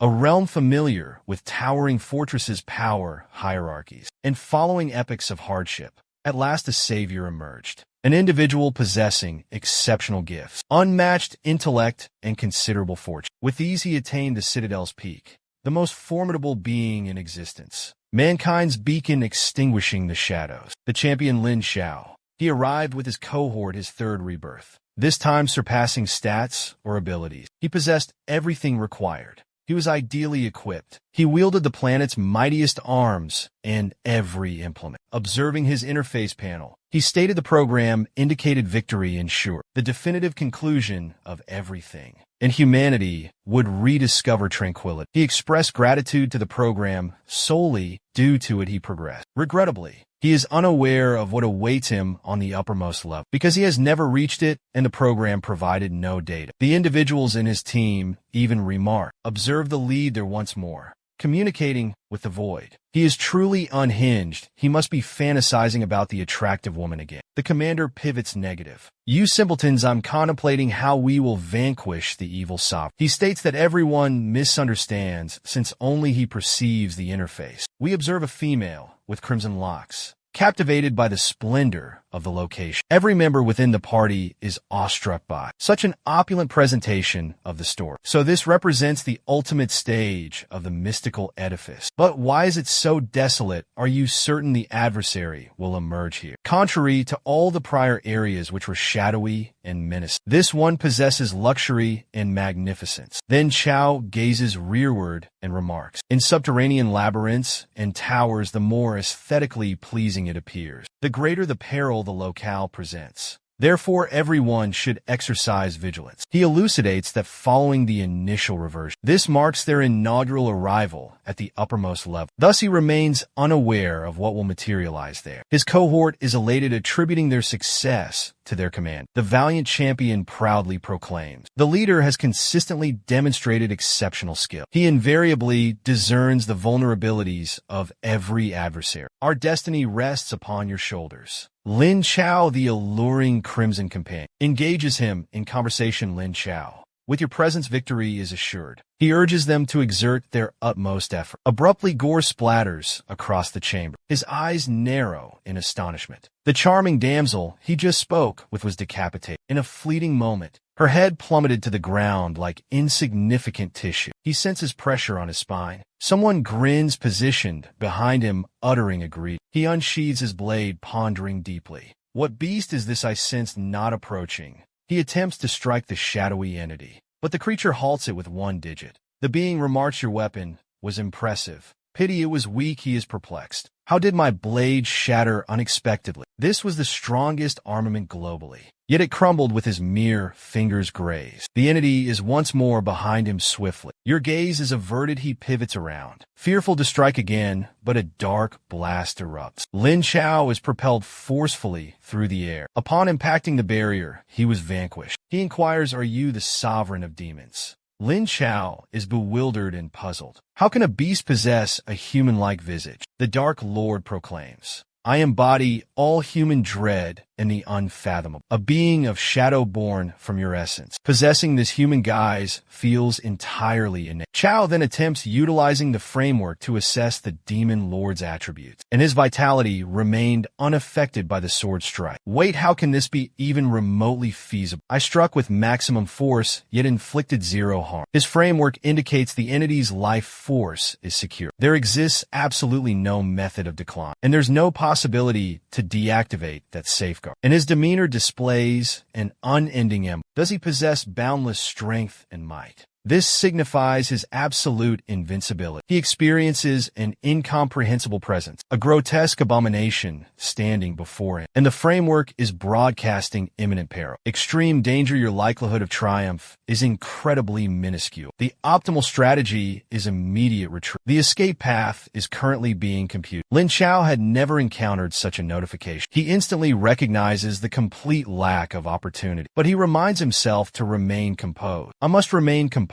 a realm familiar with towering fortresses, power hierarchies, and following epics of hardship. At last a savior emerged, an individual possessing exceptional gifts, unmatched intellect, and considerable fortune. With these he attained the Citadel's peak, the most formidable being in existence, mankind's beacon extinguishing the shadows, the champion Lin Xiao. He arrived with his cohort, his third rebirth, this time surpassing stats or abilities. He possessed everything required. He was ideally equipped. He wielded the planet's mightiest arms and every implement. Observing his interface panel, he stated the program indicated victory ensured, the definitive conclusion of everything, and humanity would rediscover tranquility. He expressed gratitude to the program solely due to it he progressed. Regrettably, he is unaware of what awaits him on the uppermost level, because he has never reached it and the program provided no data. The individuals in his team even remark, observe the lead there once more, communicating with the void. He is truly unhinged. He must be fantasizing about the attractive woman again. The commander pivots negative. You simpletons, I'm contemplating how we will vanquish the evil sovereign. He states that everyone misunderstands since only he perceives the interface. We observe a female with crimson locks, captivated by the splendor of the location. Every member within the party is awestruck by such an opulent presentation of the story. So this represents the ultimate stage of the mystical edifice. But why is it so desolate? Are you certain the adversary will emerge here? Contrary to all the prior areas which were shadowy and menacing, this one possesses luxury and magnificence. Then Chao gazes rearward and remarks, in subterranean labyrinths and towers, the more aesthetically pleasing it appears, the greater the peril the locale presents. Therefore, everyone should exercise vigilance. He elucidates that following the initial reversion, this marks their inaugural arrival at the uppermost level. Thus, he remains unaware of what will materialize there. His cohort is elated, attributing their success to their command. The valiant champion proudly proclaims, the leader has consistently demonstrated exceptional skill. He invariably discerns the vulnerabilities of every adversary. Our destiny rests upon your shoulders. Lin Xiao, the alluring crimson companion, engages him in conversation. Lin Xiao, with your presence, victory is assured. He urges them to exert their utmost effort. Abruptly, gore splatters across the chamber. His eyes narrow in astonishment. The charming damsel he just spoke with was decapitated. In a fleeting moment, her head plummeted to the ground like insignificant tissue. He senses pressure on his spine. Someone grins, positioned behind him, uttering a greeting. He unsheathes his blade, pondering deeply. What beast is this I sensed not approaching? He attempts to strike the shadowy entity, but the creature halts it with one digit. The being remarks, your weapon was impressive. Pity it was weak. He is perplexed. How did my blade shatter unexpectedly? This was the strongest armament globally, yet it crumbled with his mere fingers grazed. The entity is once more behind him swiftly. Your gaze is averted. He pivots around, fearful to strike again, but a dark blast erupts. Lin Xiao is propelled forcefully through the air. Upon impacting the barrier, he was vanquished. He inquires, are you the sovereign of demons? Lin Xiao is bewildered and puzzled. How can a beast possess a human-like visage? The Dark Lord proclaims, I embody all human dread and the unfathomable. A being of shadow born from your essence. Possessing this human guise feels entirely innate. Chao then attempts utilizing the framework to assess the demon lord's attributes, and his vitality remained unaffected by the sword strike. Wait, how can this be even remotely feasible? I struck with maximum force, yet inflicted zero harm. His framework indicates the entity's life force is secure. There exists absolutely no method of decline, and there's no possibility to deactivate that safeguard. And his demeanor displays an unending empty. Does he possess boundless strength and might? This signifies his absolute invincibility. He experiences an incomprehensible presence, a grotesque abomination standing before him, and the framework is broadcasting imminent peril. Extreme danger, your likelihood of triumph is incredibly minuscule. The optimal strategy is immediate retreat. The escape path is currently being computed. Lin Xiao had never encountered such a notification. He instantly recognizes the complete lack of opportunity, but he reminds himself to remain composed. I must remain composed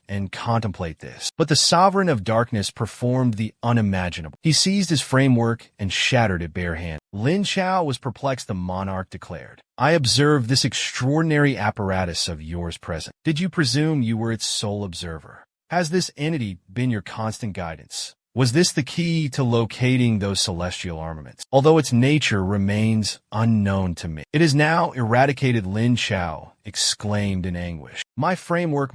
and contemplate this. But the Sovereign of Darkness performed the unimaginable. He seized his framework and shattered it barehanded. Lin Xiao was perplexed. The monarch declared, I observed this extraordinary apparatus of yours present. Did you presume you were its sole observer? Has this entity been your constant guidance? Was this the key to locating those celestial armaments? Although its nature remains unknown to me. It is now eradicated, Lin Chao exclaimed in anguish. My framework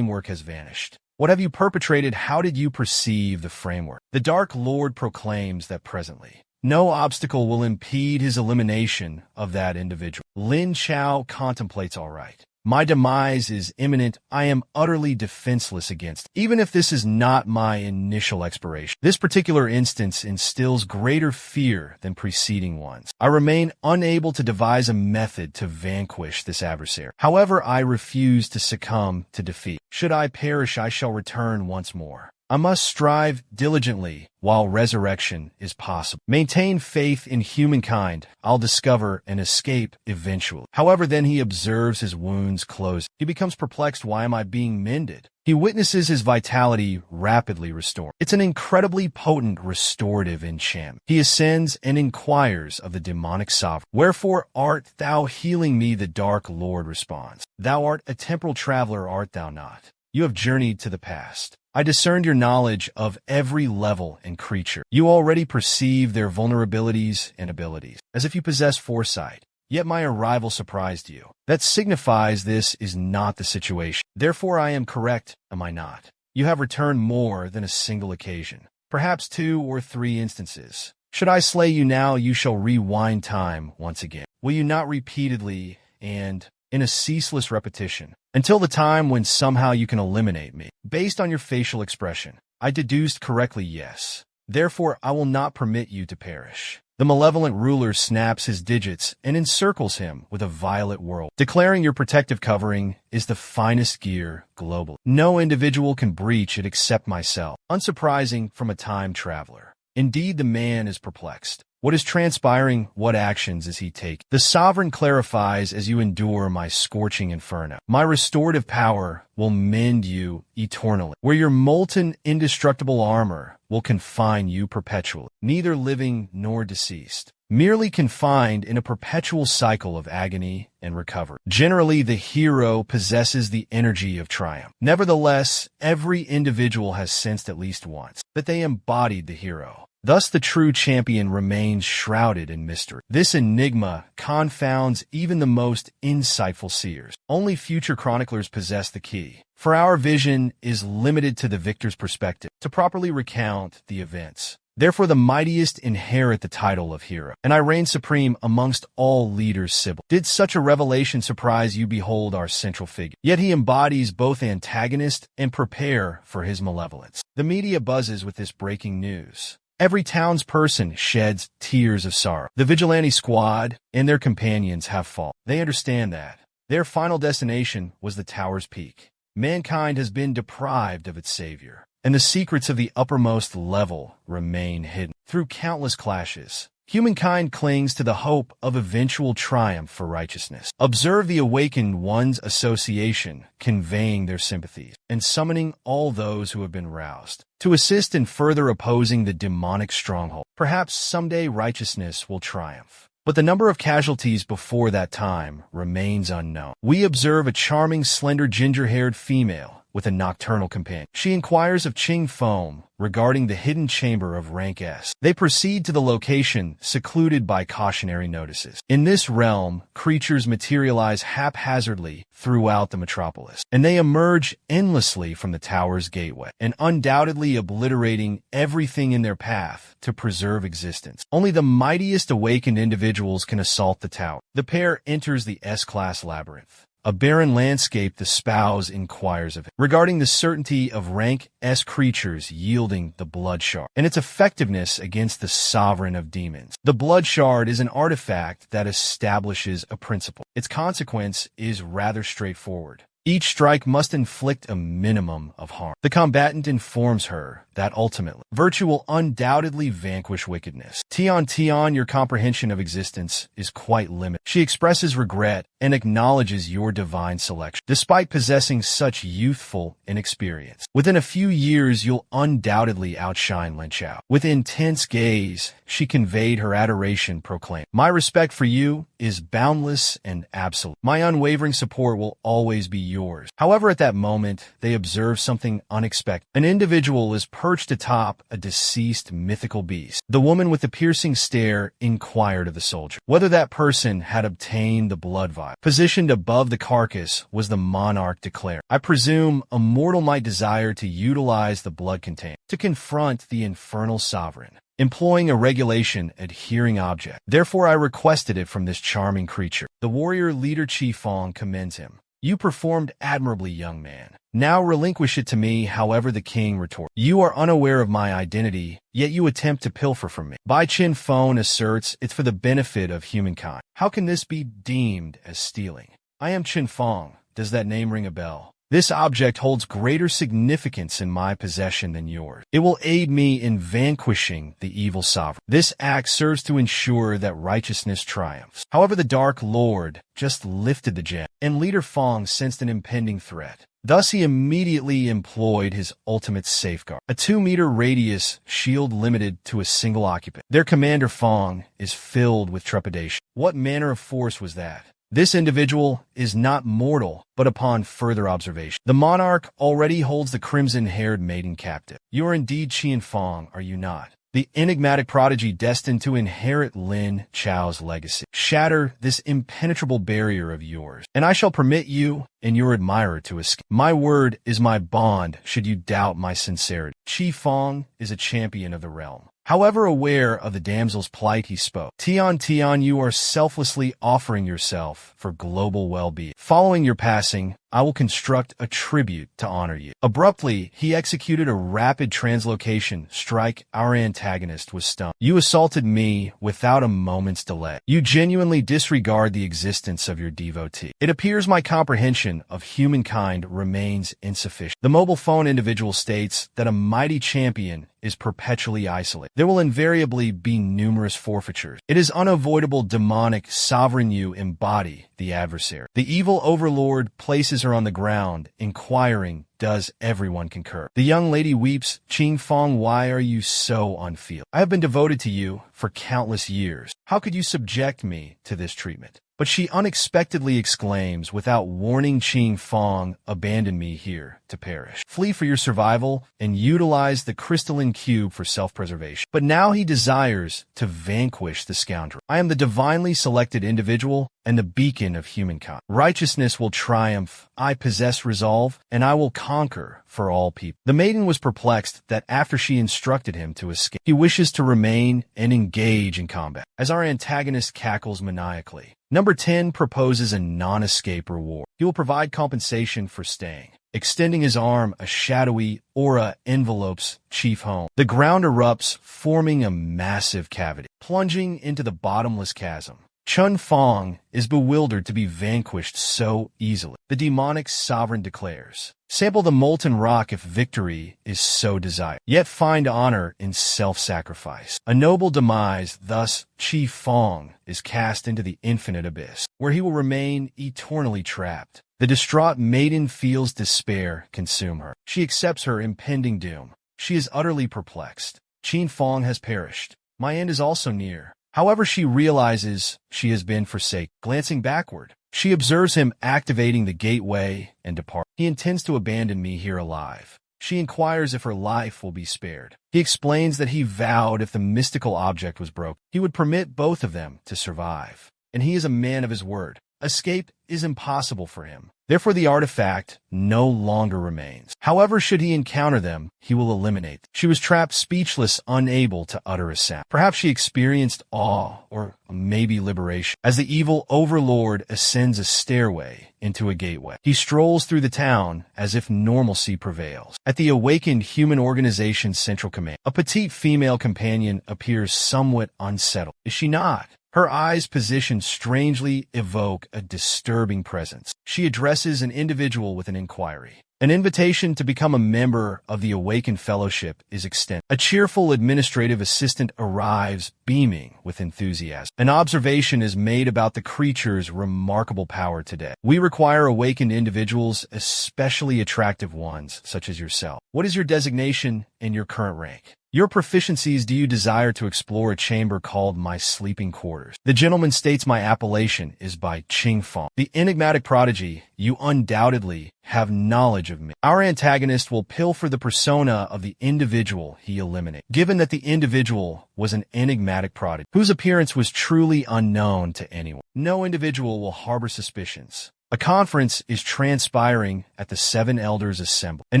has vanished. What have you perpetrated? How did you perceive the framework? The Dark Lord proclaims that presently no obstacle will impede his elimination of that individual. Lin Chao contemplates, all right. My demise is imminent. I am utterly defenseless against it. Even if this is not my initial expiration, this particular instance instills greater fear than preceding ones. I remain unable to devise a method to vanquish this adversary. However, I refuse to succumb to defeat. Should I perish, I shall return once more. I must strive diligently while resurrection is possible. Maintain faith in humankind. I'll discover and escape eventually. However, then he observes his wounds closing. He becomes perplexed. Why am I being mended? He witnesses his vitality rapidly restored. It's an incredibly potent restorative enchantment. He ascends and inquires of the demonic sovereign. Wherefore art thou healing me? The Dark Lord responds. Thou art a temporal traveler, art thou not? You have journeyed to the past. I discerned your knowledge of every level and creature. You already perceive their vulnerabilities and abilities, as if you possess foresight. Yet my arrival surprised you. That signifies this is not the situation. Therefore I am correct, am I not? You have returned more than a single occasion, perhaps 2 or 3 instances. Should I slay you now, you shall rewind time once again. Will you not repeatedly and in a ceaseless repetition, until the time when somehow you can eliminate me? Based on your facial expression, I deduced correctly, yes. Therefore, I will not permit you to perish. The malevolent ruler snaps his digits and encircles him with a violet whirl, declaring your protective covering is the finest gear globally. No individual can breach it except myself. Unsurprising from a time traveler. Indeed, the man is perplexed. What is transpiring? What actions is he taking? The sovereign clarifies as you endure my scorching inferno. My restorative power will mend you eternally, where your molten, indestructible armor will confine you perpetually, neither living nor deceased, merely confined in a perpetual cycle of agony and recovery. Generally, the hero possesses the energy of triumph. Nevertheless, every individual has sensed at least once that they embodied the hero. Thus, the true champion remains shrouded in mystery. This enigma confounds even the most insightful seers. Only future chroniclers possess the key, for our vision is limited to the victor's perspective to properly recount the events. Therefore, the mightiest inherit the title of hero, and I reign supreme amongst all leaders. Sybil, did such a revelation surprise you? Behold our central figure. Yet he embodies both antagonist and prepare for his malevolence. The media buzzes with this breaking news. Every townsperson sheds tears of sorrow. The vigilante squad and their companions have fallen. They understand that their final destination was the tower's peak. Mankind has been deprived of its savior, and the secrets of the uppermost level remain hidden. Through countless clashes, humankind clings to the hope of eventual triumph for righteousness. Observe the awakened one's association, conveying their sympathies and summoning all those who have been roused to assist in further opposing the demonic stronghold. Perhaps someday righteousness will triumph, but the number of casualties before that time remains unknown. We observe a charming, slender, ginger-haired female with a nocturnal companion. She inquires of Ching Foam regarding the hidden chamber of rank S. They proceed to the location secluded by cautionary notices. In this realm, creatures materialize haphazardly throughout the metropolis, and they emerge endlessly from the tower's gateway, and undoubtedly obliterating everything in their path to preserve existence. Only the mightiest awakened individuals can assault the tower. The pair enters the S-class labyrinth. A barren landscape, the spouse inquires of it, regarding the certainty of rank S creatures yielding the blood shard, and its effectiveness against the sovereign of demons. The blood shard is an artifact that establishes a principle. Its consequence is rather straightforward. Each strike must inflict a minimum of harm. The combatant informs her that ultimately, virtue will undoubtedly vanquish wickedness. Tion, your comprehension of existence is quite limited. She expresses regret and acknowledges your divine selection, despite possessing such youthful inexperience. Within a few years, you'll undoubtedly outshine Lin Chao. With intense gaze, she conveyed her adoration, proclaimed, my respect for you is boundless and absolute. My unwavering support will always be yours. However, at that moment, they observe something unexpected. An individual is perched atop a deceased mythical beast. The woman with the piercing stare inquired of the soldier whether that person had obtained the blood vial. Positioned above the carcass was the monarch declared, "I presume a mortal might desire to utilize the blood container to confront the infernal sovereign, employing a regulation-adhering object. Therefore, I requested it from this charming creature." The warrior leader Chi Fong commends him. "You performed admirably, young man. Now relinquish it to me." However, the king retorted, "You are unaware of my identity, yet you attempt to pilfer from me." Bai Chin Fong asserts it's for the benefit of humankind. How can this be deemed as stealing? "I am Chin Fong. Does that name ring a bell? This object holds greater significance in my possession than yours. It will aid me in vanquishing the evil sovereign. This act serves to ensure that righteousness triumphs." However, the Dark Lord just lifted the gem, and Leader Fong sensed an impending threat. Thus, he immediately employed his ultimate safeguard, a 2-meter radius shield limited to a single occupant. Their commander Fong is filled with trepidation. What manner of force was that? This individual is not mortal, but upon further observation, the monarch already holds the crimson-haired maiden captive. You are indeed Qian Fong, are you not? The enigmatic prodigy destined to inherit Lin Chao's legacy. Shatter this impenetrable barrier of yours, and I shall permit you and your admirer to escape. My word is my bond should you doubt my sincerity. Qi Fong is a champion of the realm. However, aware of the damsel's plight, he spoke. Tian, you are selflessly offering yourself for global well-being. Following your passing, I will construct a tribute to honor you. Abruptly, he executed a rapid translocation strike. Our antagonist was stunned. You assaulted me without a moment's delay. You genuinely disregard the existence of your devotee. It appears my comprehension of humankind remains insufficient. The mobile phone individual states that a mighty champion is perpetually isolated. There will invariably be numerous forfeitures. It is unavoidable. Demonic sovereign, you embody the adversary. The evil overlord places her on the ground, inquiring, does everyone concur? The young lady weeps. Qing Fong, why are you so unfeeling? I have been devoted to you for countless years. How could you subject me to this treatment? But she unexpectedly exclaims, without warning, Qing Fong, abandon me here to perish. Flee for your survival and utilize the crystalline cube for self-preservation. But now he desires to vanquish the scoundrel. I am the divinely selected individual and the beacon of humankind. Righteousness will triumph. I possess resolve, and I will conquer for all people. The maiden was perplexed that after she instructed him to escape, he wishes to remain and engage in combat. As our antagonist cackles maniacally, Number 10 proposes a non-escape reward. He will provide compensation for staying. Extending his arm, a shadowy aura envelopes Chief home. The ground erupts, forming a massive cavity, plunging into the bottomless chasm. Chun Fong is bewildered to be vanquished so easily. The demonic sovereign declares, sample the molten rock if victory is so desired, yet find honor in self-sacrifice. A noble demise, thus Chi Fong is cast into the infinite abyss, where he will remain eternally trapped. The distraught maiden feels despair consume her. She accepts her impending doom. She is utterly perplexed. Qin Fong has perished. My end is also near. However, she realizes she has been forsaken. Glancing backward, she observes him activating the gateway and depart. He intends to abandon me here alive. She inquires if her life will be spared. He explains that he vowed if the mystical object was broken, he would permit both of them to survive. And he is a man of his word. Escape is impossible for him. Therefore, the artifact no longer remains. However, should he encounter them, he will eliminate them. She was trapped speechless, unable to utter a sound. Perhaps she experienced awe or maybe liberation. As the evil overlord ascends a stairway into a gateway, he strolls through the town as if normalcy prevails. At the awakened human organization's central command, a petite female companion appears somewhat unsettled. Is she not? Her eyes positioned strangely evoke a disturbing presence. She addresses an individual with an inquiry. An invitation to become a member of the Awakened Fellowship is extended. A cheerful administrative assistant arrives, beaming with enthusiasm. An observation is made about the creature's remarkable power today. We require awakened individuals, especially attractive ones, such as yourself. What is your designation and your current rank. Your proficiencies. Do you desire to explore a chamber called my sleeping quarters? The gentleman states my appellation is by Ching Fong. The enigmatic prodigy, you undoubtedly have knowledge of me. Our antagonist will pilfer the persona of the individual he eliminated. Given that the individual was an enigmatic prodigy, whose appearance was truly unknown to anyone, no individual will harbor suspicions. A conference is transpiring at the Seven Elders Assembly. An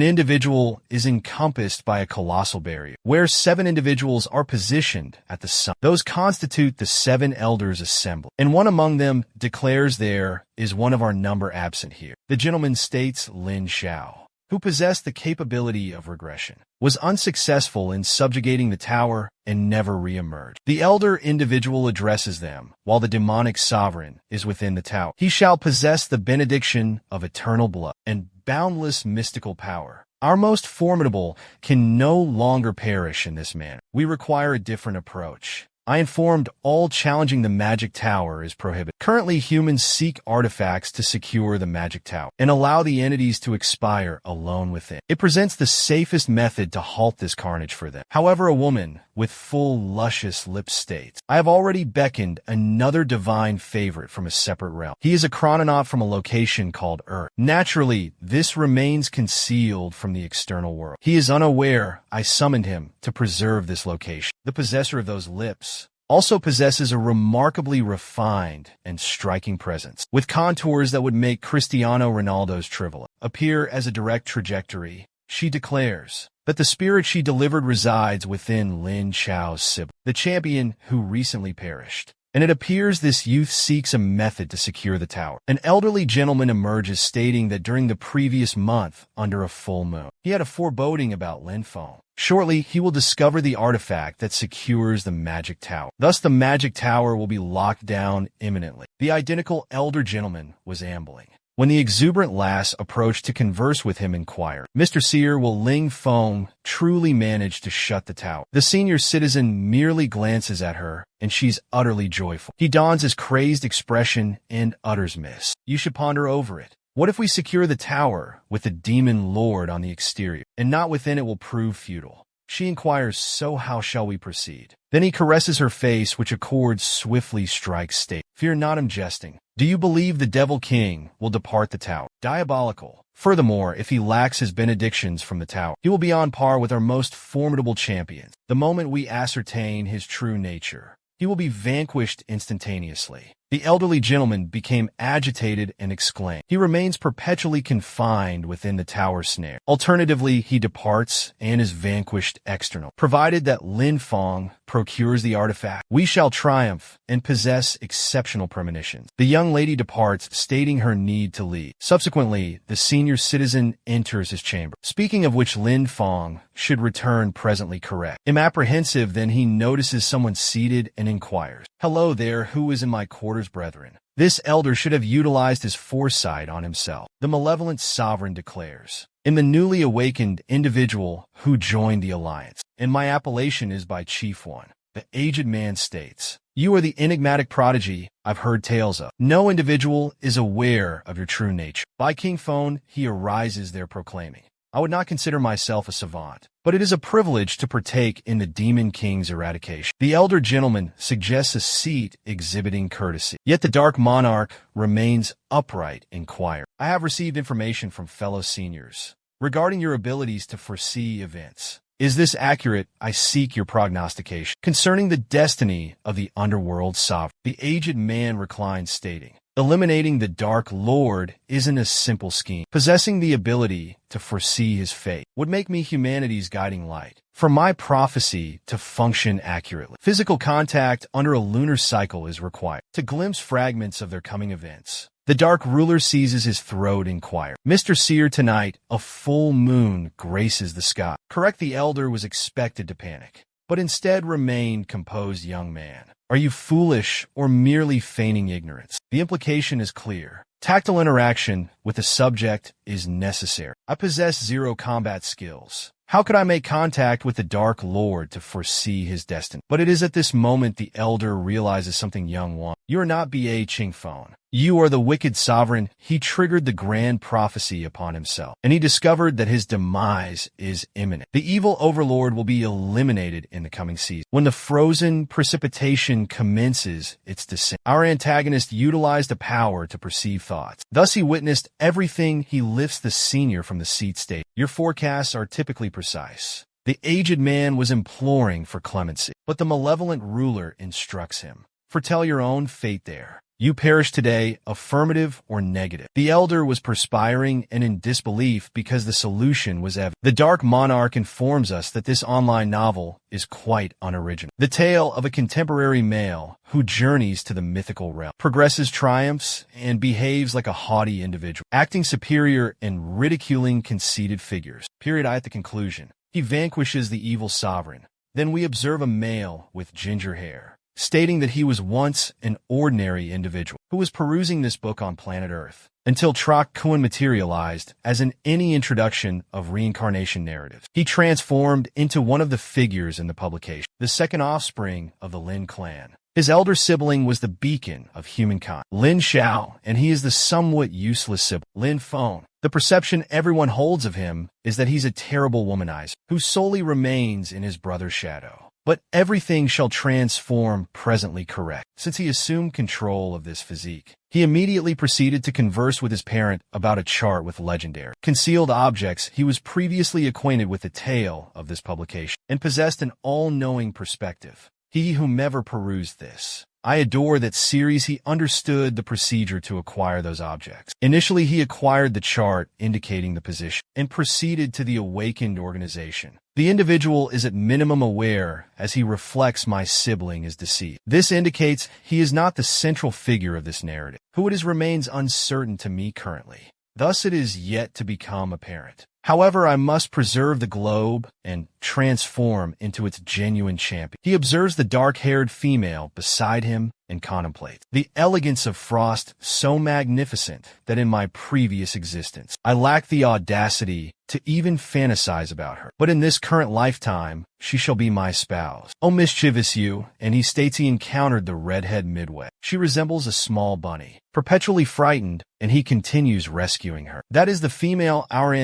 individual is encompassed by a colossal barrier, where 7 individuals are positioned at the summit. Those constitute the Seven Elders Assembly, and one among them declares there is one of our number absent here. The gentleman states Lin Xiao, who possessed the capability of regression, was unsuccessful in subjugating the tower and never re-emerged. The elder individual addresses them, while the demonic sovereign is within the tower. He shall possess the benediction of eternal blood and boundless mystical power. Our most formidable can no longer perish in this manner. We require a different approach. I informed all challenging the magic tower is prohibited. Currently, humans seek artifacts to secure the magic tower and allow the entities to expire alone within. It presents the safest method to halt this carnage for them. However, a woman with full, luscious lips states, I have already beckoned another divine favorite from a separate realm. He is a chrononaut from a location called Earth. Naturally, this remains concealed from the external world. He is unaware I summoned him to preserve this location. The possessor of those lips also possesses a remarkably refined and striking presence, with contours that would make Cristiano Ronaldo's trivela appear as a direct trajectory. She declares that the spirit she delivered resides within Lin Xiao's sibling, the champion who recently perished. And it appears this youth seeks a method to secure the tower. An elderly gentleman emerges stating that during the previous month, under a full moon, he had a foreboding about Lin Fong. Shortly, he will discover the artifact that secures the magic tower. Thus, the magic tower will be locked down imminently. The identical elder gentleman was ambling when the exuberant lass approached to converse with him, inquired, Mr. Seer, will Ling Fong truly manage to shut the tower? The senior citizen merely glances at her, and she's utterly joyful. He dons his crazed expression and utters, Miss, you should ponder over it. What if we secure the tower with the demon lord on the exterior, and not within? It will prove futile. She inquires, so how shall we proceed? Then he caresses her face, which a chord swiftly strikes state. Fear not, I'm jesting. Do you believe the Devil King will depart the tower? Diabolical. Furthermore, if he lacks his benedictions from the tower, he will be on par with our most formidable champions. The moment we ascertain his true nature, he will be vanquished instantaneously. The elderly gentleman became agitated and exclaimed, he remains perpetually confined within the tower snare. Alternatively, he departs and is vanquished external. Provided that Lin Fong procures the artifact, we shall triumph and possess exceptional premonitions. The young lady departs, stating her need to leave. Subsequently, the senior citizen enters his chamber, speaking of which Lin Fong should return presently correct. Apprehensive, then he notices someone seated and inquires, hello there, who is in my quarters, brethren? This elder should have utilized his foresight on himself. The malevolent sovereign declares, in the newly awakened individual who joined the alliance, and my appellation is by Chief One. The aged man states, you are the enigmatic prodigy I've heard tales of. No individual is aware of your true nature. By King Phone, he arises there proclaiming, I would not consider myself a savant, but it is a privilege to partake in the Demon King's eradication. The elder gentleman suggests a seat exhibiting courtesy, yet the dark monarch remains upright and quiet. I have received information from fellow seniors regarding your abilities to foresee events. Is this accurate? I seek your prognostication concerning the destiny of the underworld sovereign. The aged man reclines, stating, eliminating the Dark Lord isn't a simple scheme. Possessing the ability to foresee his fate would make me humanity's guiding light. For my prophecy to function accurately, physical contact under a lunar cycle is required to glimpse fragments of their coming events. The Dark Ruler seizes his throat, inquired, Mr. Seer, tonight a full moon graces the sky. Correct. The elder was expected to panic, but instead remained composed. Young man, are you foolish or merely feigning ignorance? The implication is clear. Tactile interaction with the subject is necessary. I possess zero combat skills. How could I make contact with the Dark Lord to foresee his destiny? But it is at this moment the elder realizes something young wants. You are not B.A. Qingfeng. You are the wicked sovereign. He triggered the grand prophecy upon himself, and he discovered that his demise is imminent. The evil overlord will be eliminated in the coming season. When the frozen precipitation commences its descent, our antagonist utilized the power to perceive thoughts. Thus he witnessed everything. He lifts the senior from the seat state. Your forecasts are typically precise. The aged man was imploring for clemency, but the malevolent ruler instructs him. Foretell your own fate there. You perish today, affirmative or negative. The elder was perspiring and in disbelief because the solution was evident. The Dark Monarch informs us that this online novel is quite unoriginal. The tale of a contemporary male who journeys to the mythical realm, progresses triumphs, and behaves like a haughty individual, acting superior and ridiculing conceited figures. At the conclusion, he vanquishes the evil sovereign. Then we observe a male with ginger hair, stating that he was once an ordinary individual who was perusing this book on planet Earth until Troc Kuan materialized as in any introduction of reincarnation narratives. He transformed into one of the figures in the publication, the second offspring of the Lin clan. His elder sibling was the beacon of humankind, Lin Xiao, and he is the somewhat useless sibling, Lin Feng. The perception everyone holds of him is that he's a terrible womanizer who solely remains in his brother's shadow. But everything shall transform presently correct. Since he assumed control of this physique, he immediately proceeded to converse with his parent about a chart with legendary concealed objects. He was previously acquainted with the tale of this publication and possessed an all-knowing perspective. He whomever perused this, I adore that series. He understood the procedure to acquire those objects. Initially, he acquired the chart indicating the position and proceeded to the awakened organization. The individual is at minimum aware as he reflects my sibling is deceived. This indicates he is not the central figure of this narrative. Who it is remains uncertain to me currently. Thus it is yet to become apparent. However, I must preserve the globe and transform into its genuine champion. He observes the dark-haired female beside him and contemplates the elegance of Frost, so magnificent that in my previous existence I lacked the audacity to even fantasize about her. But in this current lifetime, she shall be my spouse. O mischievous you, and he states he encountered the redhead midway. She resembles a small bunny, perpetually frightened, and he continues rescuing her. That is the female our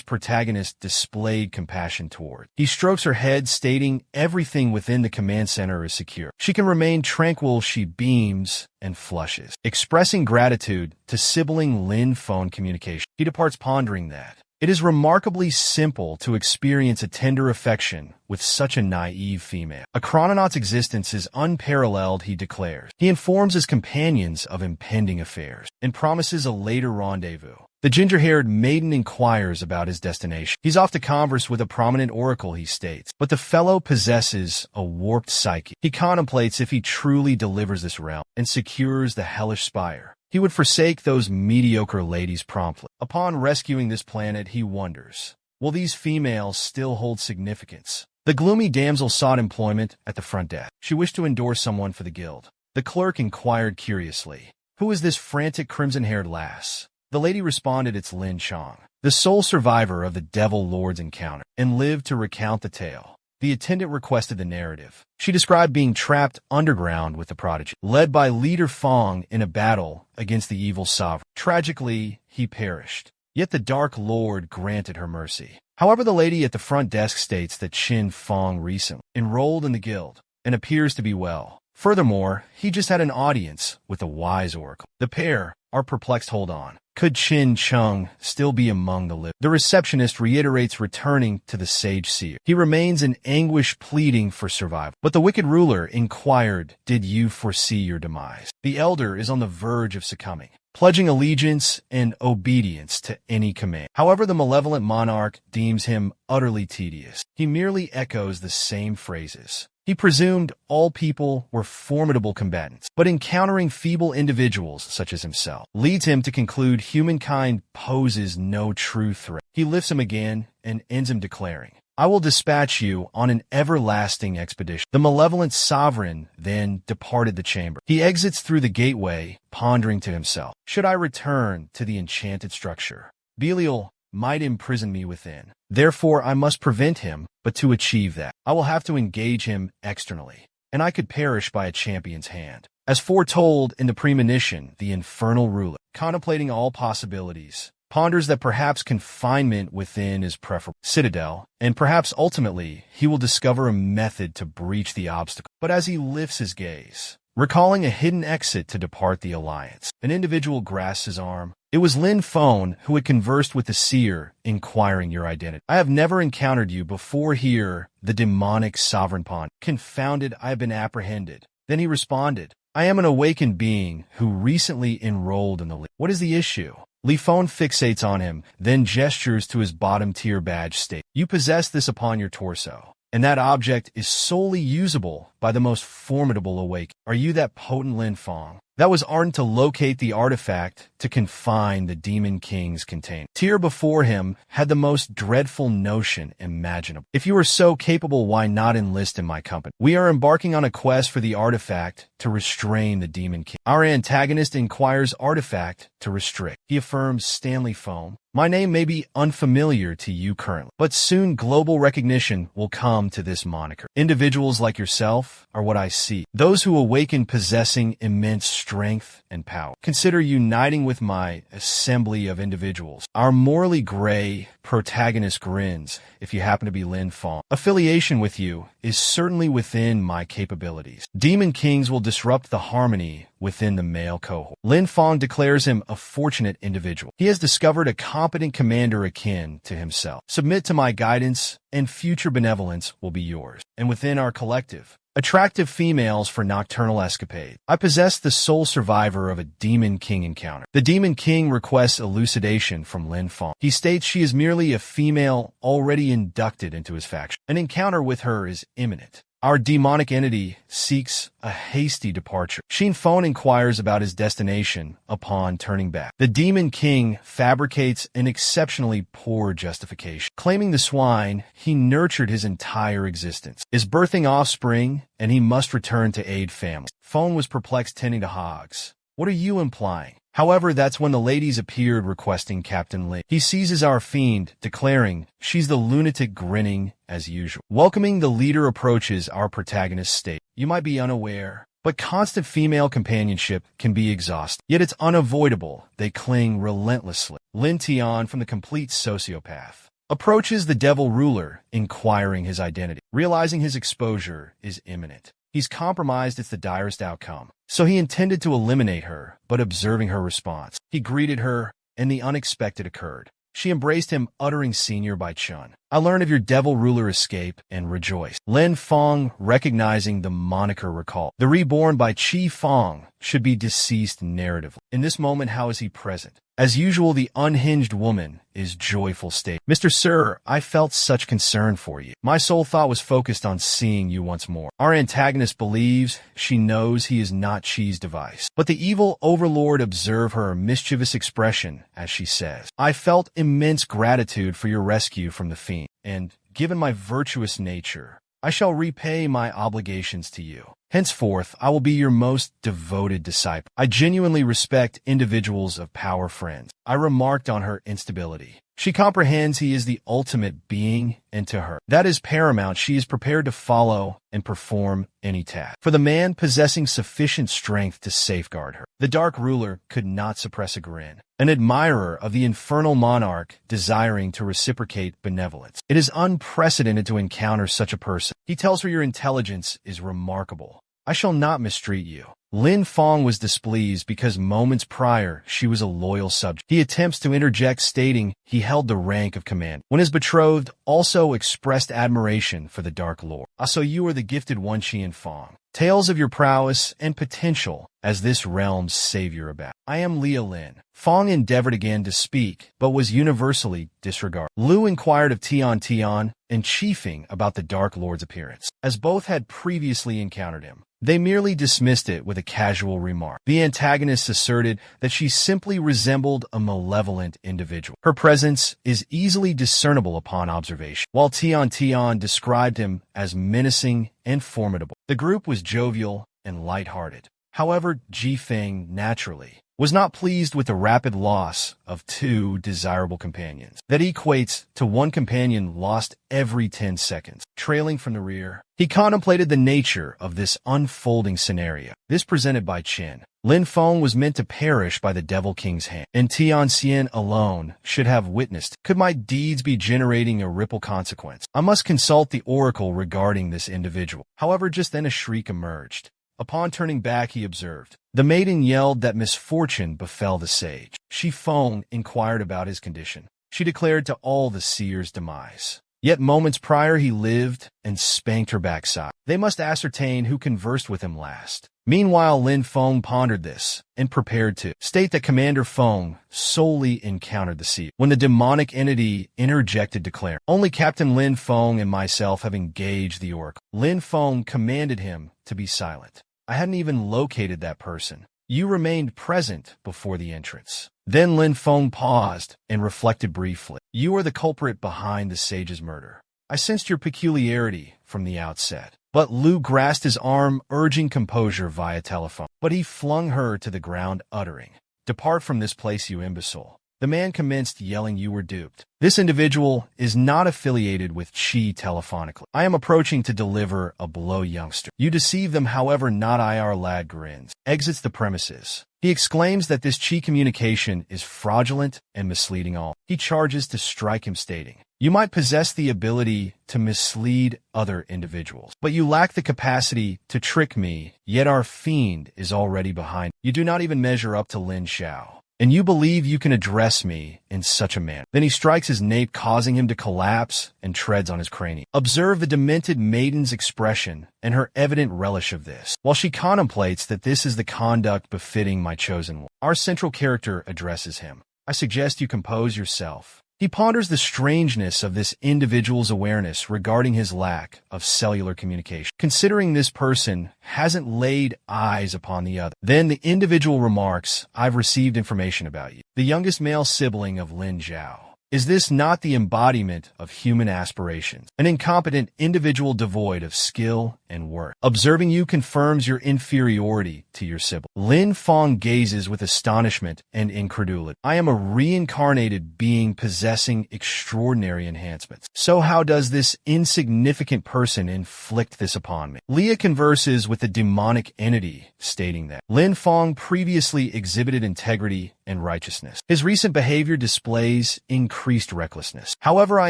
protagonist displayed compassion toward. He strokes her head, stating everything within the command center is secure. She can remain tranquil. She beams and flushes, expressing gratitude to sibling Lin phone communication. He departs pondering that it is remarkably simple to experience a tender affection with such a naive female. A chrononaut's existence is unparalleled, he declares. He informs his companions of impending affairs and promises a later rendezvous. The ginger-haired maiden inquires about his destination. He's off to converse with a prominent oracle, he states, but the fellow possesses a warped psyche. He contemplates if he truly delivers this realm and secures the hellish spire. He would forsake those mediocre ladies promptly. Upon rescuing this planet, he wonders, will these females still hold significance? The gloomy damsel sought employment at the front desk. She wished to endorse someone for the guild. The clerk inquired curiously, who is this frantic crimson-haired lass? The lady responded, it's Lin Chong, the sole survivor of the Devil Lord's encounter, and lived to recount the tale. The attendant requested the narrative. She described being trapped underground with the prodigy, led by leader Fong in a battle against the evil sovereign. Tragically, he perished. Yet the Dark Lord granted her mercy. However, the lady at the front desk states that Qin Fong recently enrolled in the guild and appears to be well. Furthermore, he just had an audience with the wise oracle. The pair are perplexed. Hold on. Could Qin Chung still be among the living? The receptionist reiterates returning to the sage seer. He remains in anguish, pleading for survival. But the wicked ruler inquired, did you foresee your demise? The elder is on the verge of succumbing, pledging allegiance and obedience to any command. However, the malevolent monarch deems him utterly tedious. He merely echoes the same phrases. He presumed all people were formidable combatants, but encountering feeble individuals such as himself leads him to conclude humankind poses no true threat. He lifts him again and ends him declaring, I will dispatch you on an everlasting expedition. The malevolent sovereign then departed the chamber. He exits through the gateway, pondering to himself, should I return to the enchanted structure? Belial might imprison me within. Therefore, I must prevent him, but to achieve that, I will have to engage him externally, and I could perish by a champion's hand. As foretold in the premonition, the infernal ruler, contemplating all possibilities, ponders that perhaps confinement within is preferable citadel, and perhaps ultimately he will discover a method to breach the obstacle. But as he lifts his gaze, recalling a hidden exit to depart the alliance, an individual grasps his arm. It was Lin Feng who had conversed with the seer, inquiring your identity. I have never encountered you before here, the demonic sovereign pond. Confounded, I have been apprehended. Then he responded, I am an awakened being who recently enrolled in the league. What is the issue? Li Feng fixates on him, then gestures to his bottom-tier badge state. You possess this upon your torso, and that object is solely usable by the most formidable awakened. Are you that potent Lin Feng that was ardent to locate the artifact to confine the Demon King's container? Tier before him had the most dreadful notion imaginable. If you are so capable, why not enlist in my company? We are embarking on a quest for the artifact to restrain the Demon King. Our antagonist inquires artifact to restrict. He affirms Stanley Foam. My name may be unfamiliar to you currently, but soon global recognition will come to this moniker. Individuals like yourself are what I see. Those who awaken possessing immense strength and power. Consider uniting with my assembly of individuals. Our morally gray protagonist grins if you happen to be Lin Feng. Affiliation with you is certainly within my capabilities. Demon Kings will disrupt the harmony within the male cohort. Lin Feng declares him a fortunate individual. He has discovered a competent commander akin to himself. Submit to my guidance, and future benevolence will be yours. And within our collective, attractive females for nocturnal escapade. I possess the sole survivor of a Demon King encounter. The Demon King requests elucidation from Lin Feng. He states she is merely a female already inducted into his faction. An encounter with her is imminent. Our demonic entity seeks a hasty departure. Xin Feng inquires about his destination upon turning back. The Demon King fabricates an exceptionally poor justification. Claiming the swine he nurtured his entire existence, is birthing offspring, and he must return to aid family. Feng was perplexed tending to hogs. What are you implying? However, that's when the ladies appeared requesting Captain Lee. He seizes our fiend, declaring she's the lunatic grinning as usual. Welcoming the leader approaches our protagonist's state. You might be unaware, but constant female companionship can be exhausting. Yet it's unavoidable. They cling relentlessly. Lin Tian, from the complete sociopath, approaches the devil ruler, inquiring his identity. Realizing his exposure is imminent, he's compromised. It's the direst outcome. So he intended to eliminate her, but observing her response, he greeted her, and the unexpected occurred. She embraced him, uttering Senior by Chun. I learn of your devil ruler escape and rejoice. Lin Feng, recognizing the moniker, recall. The reborn by Chi Feng should be deceased narratively. In this moment, how is he present? As usual, the unhinged woman is joyful state. Mr. Sir, I felt such concern for you. My sole thought was focused on seeing you once more. Our antagonist believes she knows he is not Chi's device. But the evil overlord observe her mischievous expression as she says, I felt immense gratitude for your rescue from the fiend, and given my virtuous nature, I shall repay my obligations to you. Henceforth, I will be your most devoted disciple. I genuinely respect individuals of power friends. I remarked on her instability. She comprehends he is the ultimate being, and to her, that is paramount. She is prepared to follow and perform any task. For the man possessing sufficient strength to safeguard her, the dark ruler could not suppress a grin. An admirer of the infernal monarch desiring to reciprocate benevolence. It is unprecedented to encounter such a person. He tells her your intelligence is remarkable. I shall not mistreat you. Lin Feng was displeased because moments prior she was a loyal subject. He attempts to interject, stating he held the rank of command, when his betrothed also expressed admiration for the Dark Lord. So you are the gifted one, Xin Feng. tales of your prowess and potential as this realm's savior about. I am Leah Lin. Fong endeavored again to speak, but was universally disregarded. Lu inquired of Tian Tian and Chifeng about the Dark Lord's appearance. As both had previously encountered him, they merely dismissed it with a casual remark. The antagonists asserted that she simply resembled a malevolent individual. Her presence is easily discernible upon observation, while Tian Tian described him as menacing and formidable. The group was jovial and light-hearted. However, Jifeng, naturally, was not pleased with the rapid loss of two desirable companions. That equates to one companion lost every 10 seconds. Trailing from the rear, he contemplated the nature of this unfolding scenario. This presented by Chen. Lin Feng was meant to perish by the Devil King's hand, and Tian Xian alone should have witnessed. Could my deeds be generating a ripple consequence? I must consult the oracle regarding this individual. However, just then a shriek emerged. Upon turning back, he observed. The maiden yelled that misfortune befell the sage. Feng inquired about his condition. She declared to all the seer's demise. Yet moments prior he lived and spanked her backside. They must ascertain who conversed with him last. Meanwhile, Lin Feng pondered this and prepared to state that Commander Feng solely encountered the seer. When the demonic entity interjected, declaring, "Only Captain Lin Feng and myself have engaged the oracle." Lin Feng commanded him to be silent. I hadn't even located that person. You remained present before the entrance. Then Lin Feng paused and reflected briefly. You are the culprit behind the sage's murder. I sensed your peculiarity from the outset. But Lu grasped his arm, urging composure via telephone. But he flung her to the ground, uttering, "Depart from this place, you imbecile." The man commenced yelling, "You were duped. This individual is not affiliated with Qi telephonically. I am approaching to deliver a blow, youngster. You deceive them, however, not I." Our lad grins. Exits the premises. He exclaims that this Qi communication is fraudulent and misleading all. He charges to strike him, stating, "You might possess the ability to mislead other individuals, but you lack the capacity to trick me, yet our fiend is already behind. You do not even measure up to Lin Xiao. And you believe you can address me in such a manner." Then he strikes his nape, causing him to collapse, and treads on his cranium. Observe the demented maiden's expression and her evident relish of this, while she contemplates that this is the conduct befitting my chosen one. Our central character addresses him. "I suggest you compose yourself." He ponders the strangeness of this individual's awareness regarding his lack of cellular communication, considering this person hasn't laid eyes upon the other. Then the individual remarks, "I've received information about you. The youngest male sibling of Lin Zhao. Is this not the embodiment of human aspirations? An incompetent individual devoid of skill and worth. Observing you confirms your inferiority to your sibling." Lin Feng gazes with astonishment and incredulity. "I am a reincarnated being possessing extraordinary enhancements. So how does this insignificant person inflict this upon me?" Leah converses with the demonic entity, stating that Lin Feng previously exhibited integrity and righteousness. His recent behavior displays increased recklessness. However, I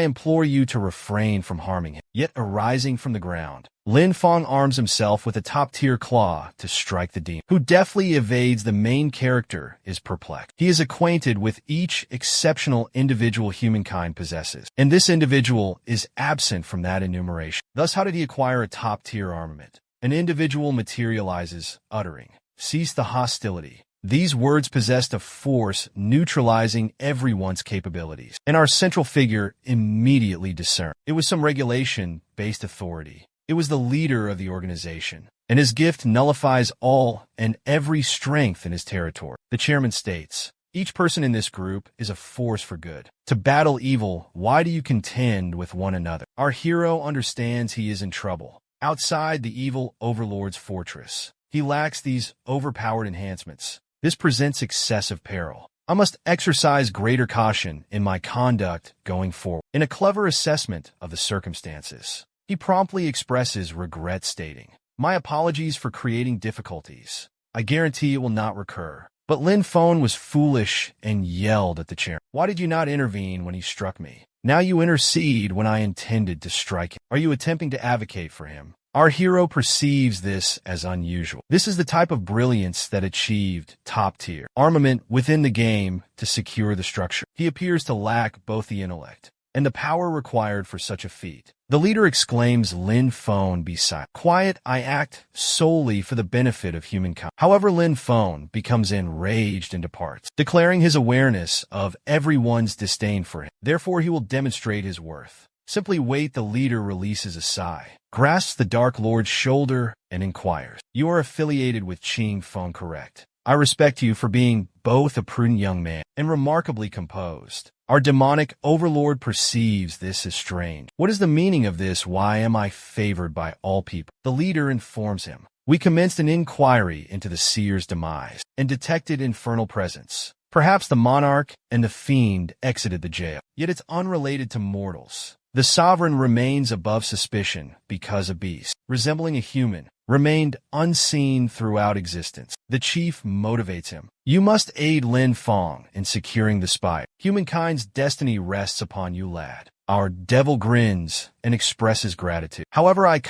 implore you to refrain from harming him. Yet arising from the ground, Lin Feng arms himself with a top-tier claw to strike the demon, who deftly evades the main character, is perplexed. He is acquainted with each exceptional individual humankind possesses, and this individual is absent from that enumeration. Thus, how did he acquire a top-tier armament? An individual materializes, uttering, "Cease the hostility." These words possessed a force neutralizing everyone's capabilities, and our central figure immediately discerned. It was some regulation-based authority. It was the leader of the organization, and his gift nullifies all and every strength in his territory. The chairman states, "Each person in this group is a force for good. To battle evil, why do you contend with one another?" Our hero understands he is in trouble. Outside the evil overlord's fortress, he lacks these overpowered enhancements. This presents excessive peril. I must exercise greater caution in my conduct going forward. In a clever assessment of the circumstances, he promptly expresses regret, stating, "My apologies for creating difficulties. I guarantee it will not recur." But Lin Feng was foolish and yelled at the chairman, "Why did you not intervene when he struck me? Now you intercede when I intended to strike him. Are you attempting to advocate for him?" Our hero perceives this as unusual. This is the type of brilliance that achieved top-tier armament within the game to secure the structure. He appears to lack both the intellect and the power required for such a feat. The leader exclaims, Lin Feng, be silent. Quiet, I act solely for the benefit of humankind. However, Lin Feng becomes enraged and departs, declaring his awareness of everyone's disdain for him. Therefore, he will demonstrate his worth. Simply wait, the leader releases a sigh, grasps the Dark Lord's shoulder, and inquires, You are affiliated with Qing Feng, correct? I respect you for being both a prudent young man and remarkably composed. Our demonic overlord perceives this as strange. What is the meaning of this? Why am I favored by all people? The leader informs him. We commenced an inquiry into the seer's demise and detected infernal presence. Perhaps the monarch and the fiend exited the jail. Yet it's unrelated to mortals. The sovereign remains above suspicion because a beast, resembling a human, remained unseen throughout existence. The chief motivates him. You must aid Lin Feng in securing the spy. Humankind's destiny rests upon you, lad. Our devil grins and expresses gratitude. However, I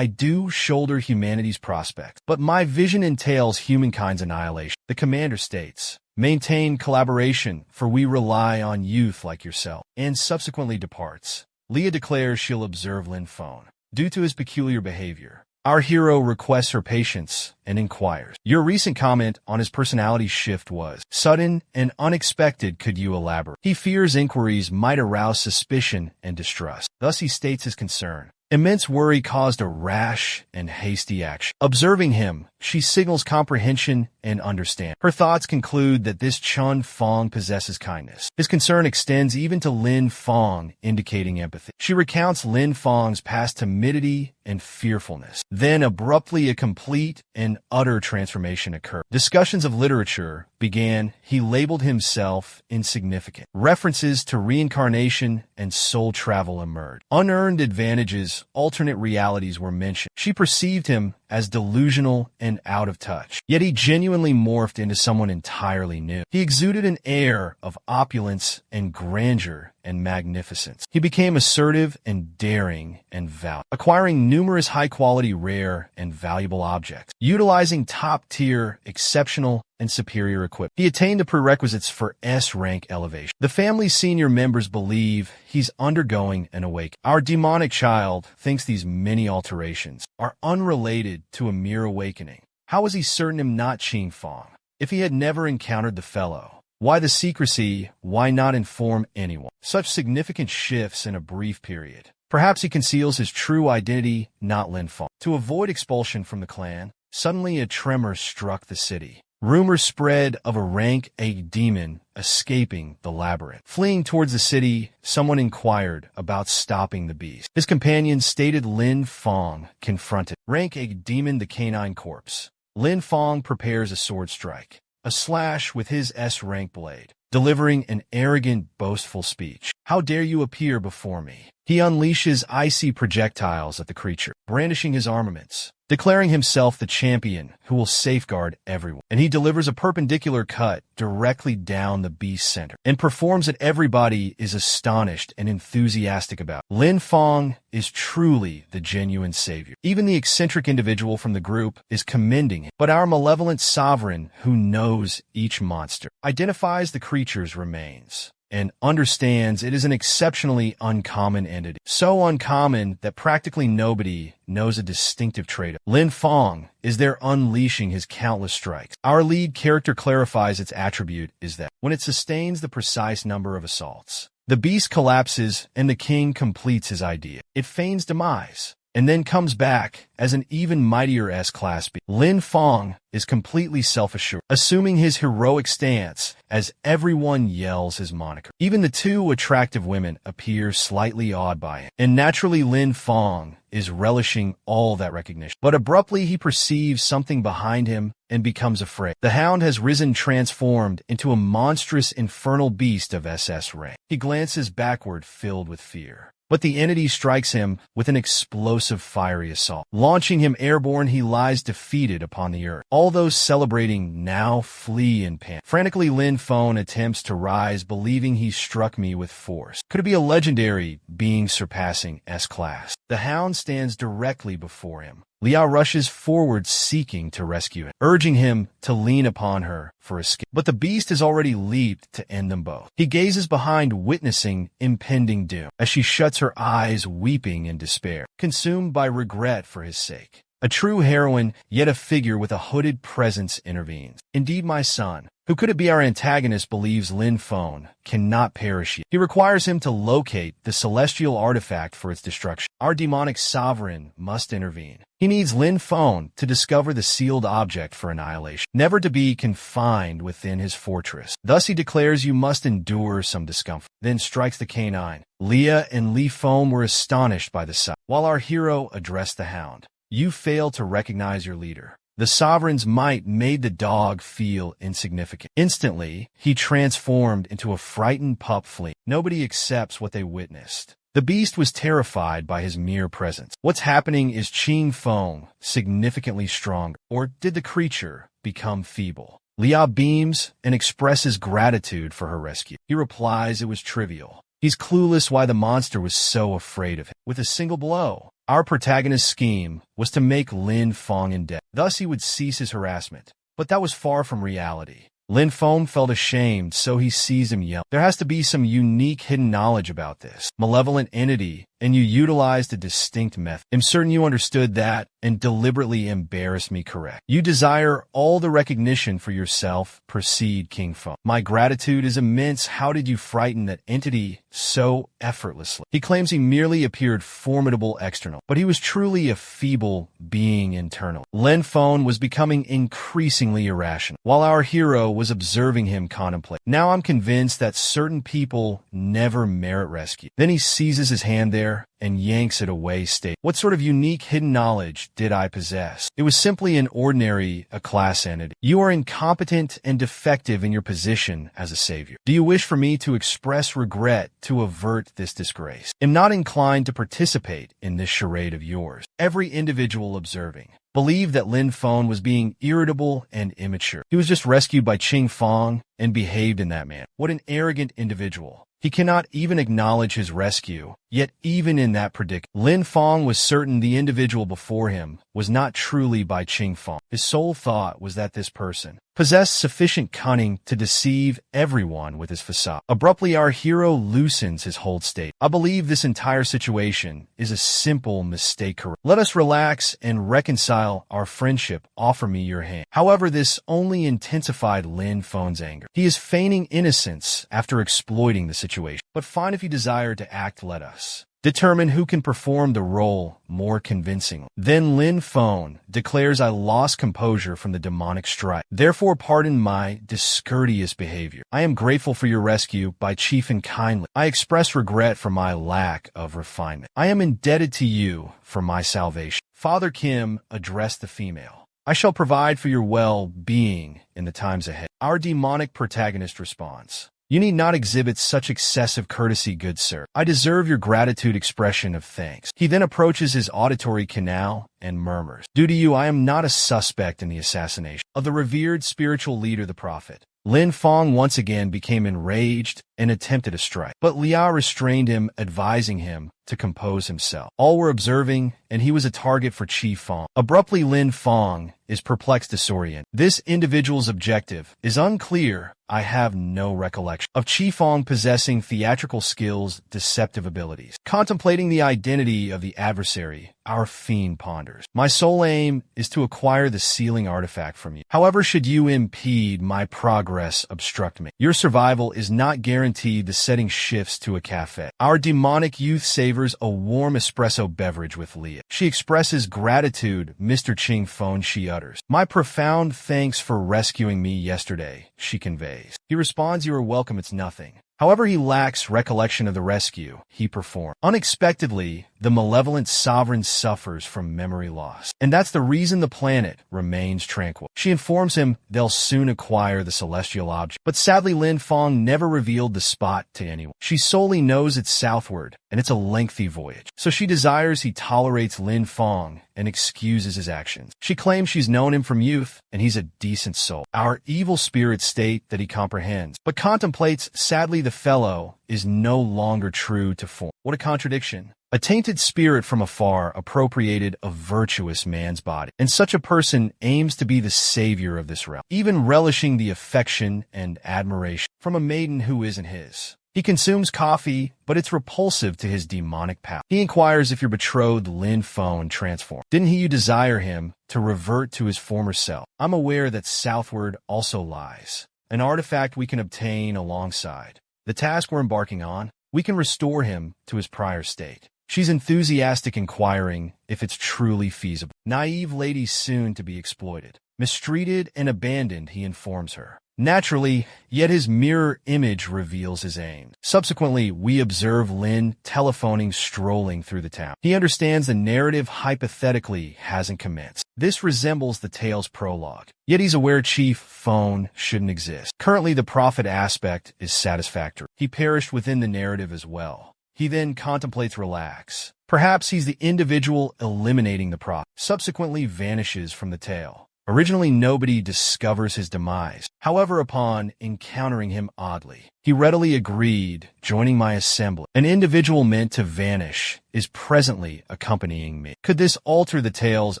do shoulder humanity's prospects, but my vision entails humankind's annihilation. The commander states, Maintain collaboration, for we rely on youth like yourself, and subsequently departs. Leah declares she'll observe Lin Feng. Due to his peculiar behavior, our hero requests her patience and inquires. Your recent comment on his personality shift was sudden and unexpected. Could you elaborate? He fears inquiries might arouse suspicion and distrust. Thus he states his concern. Immense worry caused a rash and hasty action. Observing him, she signals comprehension and understanding. Her thoughts conclude that this Chun Feng possesses kindness. His concern extends even to Lin Feng, indicating empathy. She recounts Lin Feng's past timidity and fearfulness. Then abruptly a complete and utter transformation occurred. Discussions of literature began. He labeled himself insignificant. References to reincarnation and soul travel emerged. Unearned advantages, alternate realities were mentioned. She perceived him as delusional and out of touch. Yet he genuinely morphed into someone entirely new. He exuded an air of opulence and grandeur and magnificence. He became assertive and daring and valiant, acquiring numerous high-quality, rare, and valuable objects, utilizing top-tier, exceptional, and superior equipment. He attained the prerequisites for S-rank elevation. The family's senior members believe he's undergoing an awakening. Our demonic child thinks these many alterations are unrelated to a mere awakening. How was he certain him not Qing Feng? If he had never encountered the fellow, why the secrecy? Why not inform anyone? Such significant shifts in a brief period. Perhaps he conceals his true identity, not Lin Feng. To avoid expulsion from the clan, suddenly a tremor struck the city. Rumors spread of a rank A demon escaping the labyrinth. Fleeing towards the city, someone inquired about stopping the beast. His companion stated Lin Feng confronted. Rank A demon, the canine corpse. Lin Feng prepares a sword strike, a slash with his S-rank blade, delivering an arrogant, boastful speech. How dare you appear before me? He unleashes icy projectiles at the creature, brandishing his armaments, declaring himself the champion who will safeguard everyone. And he delivers a perpendicular cut directly down the beast's center and performs that everybody is astonished and enthusiastic about. Lin Feng is truly the genuine savior. Even the eccentric individual from the group is commending him. But our malevolent sovereign, who knows each monster, identifies the creature's remains and understands it is an exceptionally uncommon entity. So uncommon that practically nobody knows a distinctive trait. Lin Feng is there unleashing his countless strikes. Our lead character clarifies its attribute is that when it sustains the precise number of assaults, the beast collapses and the king completes his idea. It feigns demise and then comes back as an even mightier S-class beast. Lin Feng is completely self-assured, assuming his heroic stance as everyone yells his moniker. Even the two attractive women appear slightly awed by him, and naturally Lin Feng is relishing all that recognition. But abruptly he perceives something behind him and becomes afraid. The hound has risen, transformed into a monstrous infernal beast of SS rank. He glances backward, filled with fear. But the entity strikes him with an explosive, fiery assault. Launching him airborne, he lies defeated upon the earth. All those celebrating now flee in panic. Frantically, Lin Feng attempts to rise, believing he struck me with force. Could it be a legendary being surpassing S-class? The hound stands directly before him, Lia rushes forward seeking to rescue him, urging him to lean upon her for escape. But the beast has already leaped to end them both. He gazes behind, witnessing impending doom, as she shuts her eyes, weeping in despair, consumed by regret for his sake. A true heroine, yet a figure with a hooded presence intervenes. Indeed, my son, who could it be our antagonist, believes Lin Feng cannot perish yet. He requires him to locate the celestial artifact for its destruction. Our demonic sovereign must intervene. He needs Lin Feng to discover the sealed object for annihilation, never to be confined within his fortress. Thus he declares you must endure some discomfort, then strikes the canine. Leah and Li Feng were astonished by the sight, while our hero addressed the hound. You fail to recognize your leader. The sovereign's might made the dog feel insignificant. Instantly, he transformed into a frightened pup fleeing. Nobody accepts what they witnessed. The beast was terrified by his mere presence. What's happening? Is Qing Feng significantly stronger, or did the creature become feeble? Lia beams and expresses gratitude for her rescue. He replies it was trivial. He's clueless why the monster was so afraid of him. With a single blow, our protagonist's scheme was to make Lin Feng indebted. Thus he would cease his harassment. But that was far from reality. Lin Feng felt ashamed, so he seized him yelling. There has to be some unique hidden knowledge about this malevolent entity, and you utilized a distinct method. I'm certain you understood that and deliberately embarrassed me. Correct. You desire all the recognition for yourself. Proceed, King Feng. My gratitude is immense. How did you frighten that entity so effortlessly? He claims he merely appeared formidable external, but he was truly a feeble being internal. Lin Feng was becoming increasingly irrational, while our hero was observing him contemplate. Now I'm convinced that certain people never merit rescue. Then he seizes his hand there and yanks it away, stating, what sort of unique hidden knowledge did I possess? It was simply an ordinary, a class entity. You are incompetent and defective in your position as a savior. Do you wish for me to express regret to avert this disgrace? Am not inclined to participate in this charade of yours. Every individual observing believed that Lin Feng was being irritable and immature. He was just rescued by Qing Feng and behaved in that manner. What an arrogant individual. He cannot even acknowledge his rescue. Yet even in that predicament, Lin Feng was certain the individual before him was not truly by Qing Feng. His sole thought was that this person possessed sufficient cunning to deceive everyone with his facade. Abruptly, our hero loosens his hold state. I believe this entire situation is a simple mistake. Let us relax and reconcile our friendship. Offer me your hand. However, this only intensified Lin Feng's anger. He is feigning innocence after exploiting the situation. But fine, if you desire to act, let us determine who can perform the role more convincingly. Then Lin Feng declares I lost composure from the demonic strike. Therefore, pardon my discourteous behavior. I am grateful for your rescue by chief and kindly. I express regret for my lack of refinement. I am indebted to you for my salvation. Father Kim addressed the female. I shall provide for your well-being in the times ahead. Our demonic protagonist responds. You need not exhibit such excessive courtesy, good sir. I deserve your gratitude expression of thanks. He then approaches his auditory canal and murmurs, due to you, I am not a suspect in the assassination of the revered spiritual leader, the prophet. Lin Feng once again became enraged and attempted a strike, but Lia restrained him, advising him to compose himself. All were observing, and he was a target for Qi Feng. Abruptly, Lin Feng is perplexed, disoriented. This individual's objective is unclear. I have no recollection of Qi Feng possessing theatrical skills, deceptive abilities. Contemplating the identity of the adversary, our fiend ponders. My sole aim is to acquire the sealing artifact from you. However, should you impede my progress, obstruct me. Your survival is not guaranteed. The setting shifts to a cafe. Our demonic youth savors a warm espresso beverage with Leah. She expresses gratitude. Mr. Qing Feng, she utters. My profound thanks for rescuing me yesterday, she conveys. He responds, you are welcome, it's nothing. However, he lacks recollection of the rescue he performed. Unexpectedly, the malevolent sovereign suffers from memory loss, and that's the reason the planet remains tranquil. She informs him they'll soon acquire the celestial object, but sadly Lin Feng never revealed the spot to anyone. She solely knows it's southward, and it's a lengthy voyage, so she desires he tolerates Lin Feng and excuses his actions. She claims she's known him from youth, and he's a decent soul. Our evil spirits state that he comprehends, but contemplates, sadly the fellow is no longer true to form. What a contradiction. A tainted spirit from afar appropriated a virtuous man's body, and such a person aims to be the savior of this realm, even relishing the affection and admiration from a maiden who isn't his. He consumes coffee, but it's repulsive to his demonic power. He inquires if your betrothed Lin Feng transformed. Didn't you desire him to revert to his former self? I'm aware that southward also lies an artifact we can obtain alongside the task we're embarking on. We can restore him to his prior state. She's enthusiastic, inquiring if it's truly feasible. Naive lady soon to be exploited. Mistreated and abandoned, he informs her. Naturally, yet his mirror image reveals his aim. Subsequently, we observe Lin telephoning, strolling through the town. He understands the narrative hypothetically hasn't commenced. This resembles the tale's prologue. Yet he's aware Chief Phone shouldn't exist. Currently, the prophet aspect is satisfactory. He perished within the narrative as well. He then contemplates relax. Perhaps he's the individual eliminating the prophet. Subsequently vanishes from the tale. Originally, nobody discovers his demise. However, upon encountering him oddly, he readily agreed, joining my assembly. An individual meant to vanish is presently accompanying me. Could this alter the tale's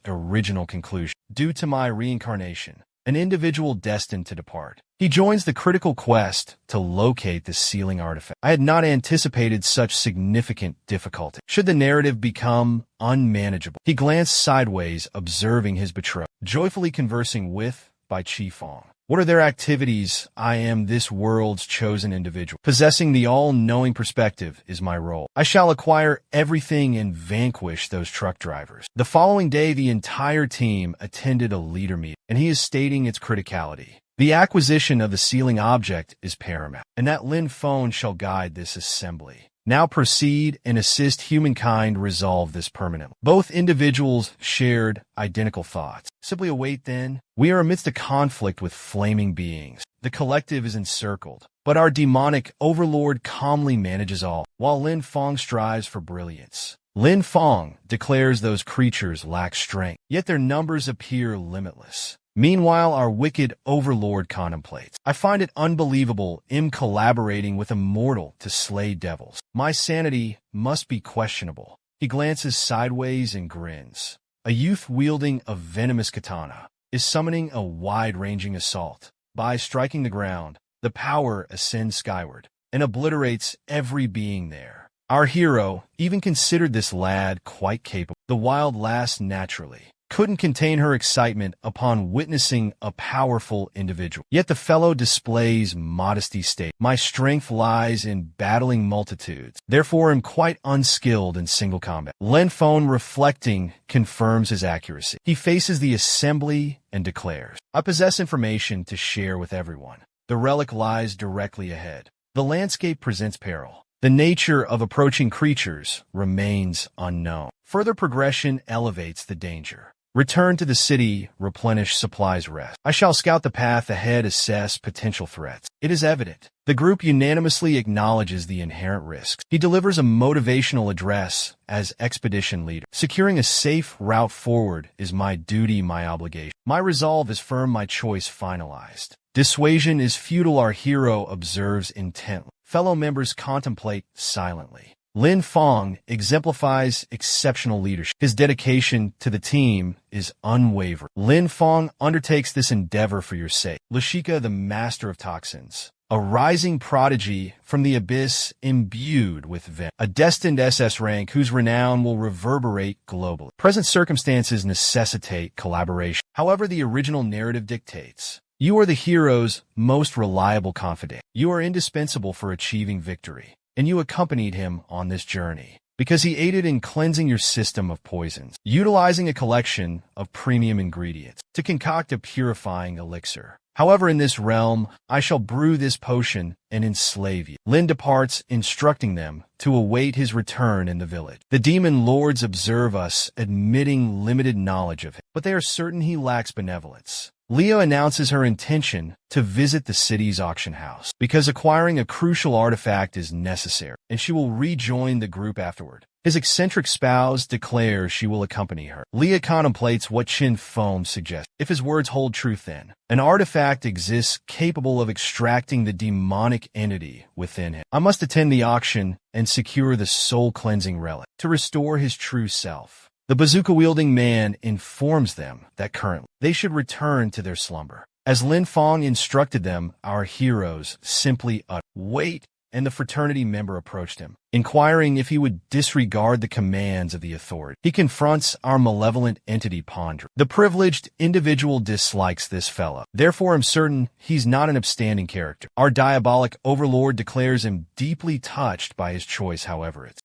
original conclusion? Due to my reincarnation, an individual destined to depart. He joins the critical quest to locate the sealing artifact. I had not anticipated such significant difficulty. Should the narrative become unmanageable, he glanced sideways, observing his betrothed, joyfully conversing with by Chi Fong. What are their activities? I am this world's chosen individual. Possessing the all-knowing perspective is my role. I shall acquire everything and vanquish those truck drivers. The following day, the entire team attended a leader meeting, and he is stating its criticality. The acquisition of the sealing object is paramount, and that Lin Feng shall guide this assembly. Now proceed and assist humankind resolve this permanently. Both individuals shared identical thoughts. Simply await then. We are amidst a conflict with flaming beings. The collective is encircled, but our demonic overlord calmly manages all, while Lin Feng strives for brilliance. Lin Feng declares those creatures lack strength, yet their numbers appear limitless. Meanwhile, our wicked overlord contemplates. I find it unbelievable him collaborating with a mortal to slay devils. My sanity must be questionable. He glances sideways and grins. A youth wielding a venomous katana is summoning a wide-ranging assault. By striking the ground, the power ascends skyward and obliterates every being there. Our hero even considered this lad quite capable. The wild lass naturally couldn't contain her excitement upon witnessing a powerful individual. Yet the fellow displays modesty state. My strength lies in battling multitudes. Therefore, am quite unskilled in single combat. Lin Feng, reflecting, confirms his accuracy. He faces the assembly and declares, I possess information to share with everyone. The relic lies directly ahead. The landscape presents peril. The nature of approaching creatures remains unknown. Further progression elevates the danger. Return to the city, replenish supplies, rest. I shall scout the path ahead, assess potential threats. It is evident. The group unanimously acknowledges the inherent risks. He delivers a motivational address as expedition leader. Securing a safe route forward is my duty, my obligation. My resolve is firm, my choice finalized. Dissuasion is futile, our hero observes intently. Fellow members contemplate silently. Lin Feng exemplifies exceptional leadership. His dedication to the team is unwavering. Lin Feng undertakes this endeavor for your sake. Lashika, the master of toxins, a rising prodigy from the abyss imbued with venom, a destined SS rank whose renown will reverberate globally. Present circumstances necessitate collaboration. However, the original narrative dictates, you are the hero's most reliable confidant. You are indispensable for achieving victory. And you accompanied him on this journey because he aided in cleansing your system of poisons, utilizing a collection of premium ingredients to concoct a purifying elixir. However, in this realm, I shall brew this potion and enslave you. Lin departs, instructing them to await his return in the village. The demon lords observe us, admitting limited knowledge of him, but they are certain he lacks benevolence. Leah announces her intention to visit the city's auction house because acquiring a crucial artifact is necessary, and she will rejoin the group afterward. His eccentric spouse declares she will accompany her. Leah contemplates what Chin Foam suggests. If his words hold truth, then an artifact exists capable of extracting the demonic entity within him. I must attend the auction and secure the soul-cleansing relic to restore his true self. The bazooka-wielding man informs them that currently they should return to their slumber. As Lin Fong instructed them, our heroes simply uttered, "Wait," and the fraternity member approached him, inquiring if he would disregard the commands of the authority. He confronts our malevolent entity pondering. The privileged individual dislikes this fellow. Therefore, I'm certain he's not an upstanding character. Our diabolic overlord declares him deeply touched by his choice, however. It's